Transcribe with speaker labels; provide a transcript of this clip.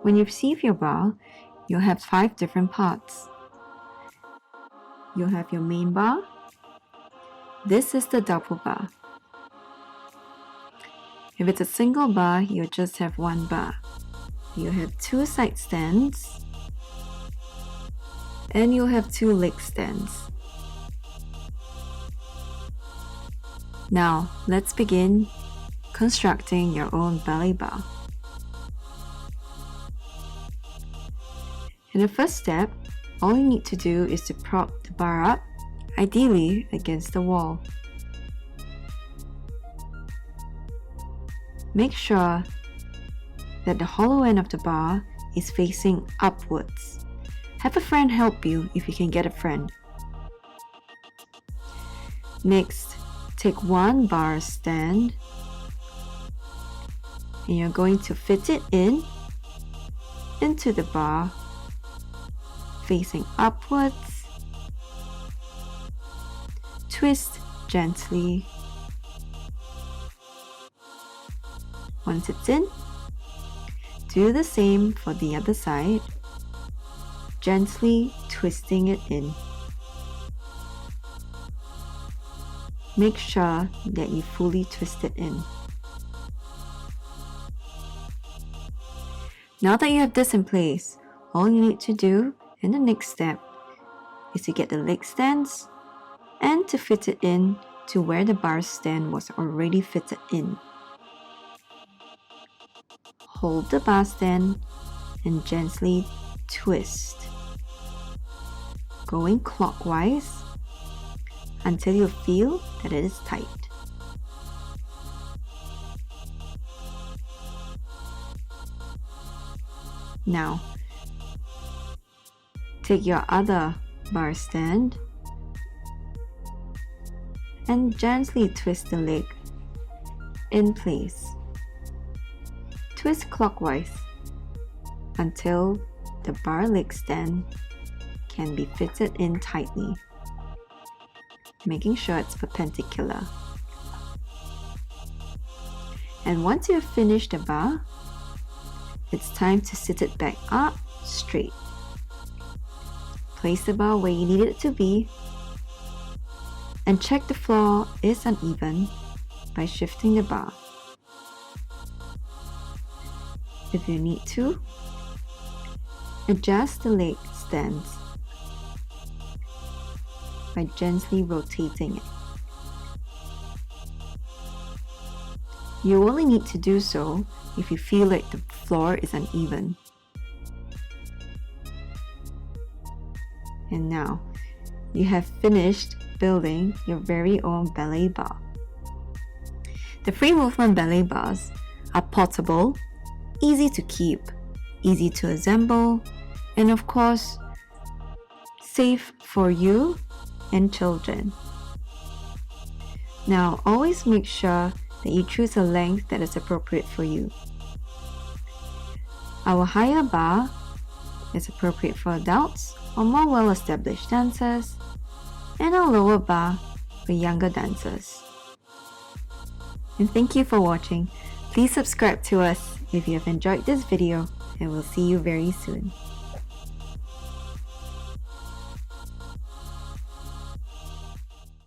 Speaker 1: When you receive your bar, you'll have 5 different parts. You'll have your main bar. This is the double bar. If it's a single bar, you'll just have 1 bar. You'll have 2 side stands, and you'll have 2 leg stands. Now, let's begin constructing your own ballet bar. In the first step, all you need to do is to prop the bar up, ideally against the wall. Make sure that the hollow end of the bar is facing upwards. Have a friend help you if you can get a friend. Next, take 1 bar stand and you're going to fit it into the bar facing upwards. Twist gently. Once it's in, do the same for the other side, gently twisting it in. Make sure that you fully twist it in. Now that you have this in place, all you need to do in the next step is to get the leg stands and to fit it in to where the bar stand was already fitted in. Hold the bar stand and gently twist, going clockwise until you feel that it is tight. Now, take your other bar stand and gently twist the leg in place. Twist clockwise until the bar leg stand can be fitted in tightly, making sure it's perpendicular. And once you've finished the bar, it's time to sit it back up straight. Place the bar where you need it to be and check the floor is uneven by shifting the bar. If you need to, adjust the leg stands by gently rotating it. You only need to do so if you feel like the floor is uneven. And now, you have finished building your very own ballet bar. The free movement ballet bars are portable, easy to keep, easy to assemble, and of course, safe for you and children. Now, always make sure that you choose a length that is appropriate for you. Our higher bar is appropriate for adults or more well-established dancers, and our lower bar for younger dancers. And thank you for watching. Please subscribe to us if you have enjoyed this video, and we'll see you very soon.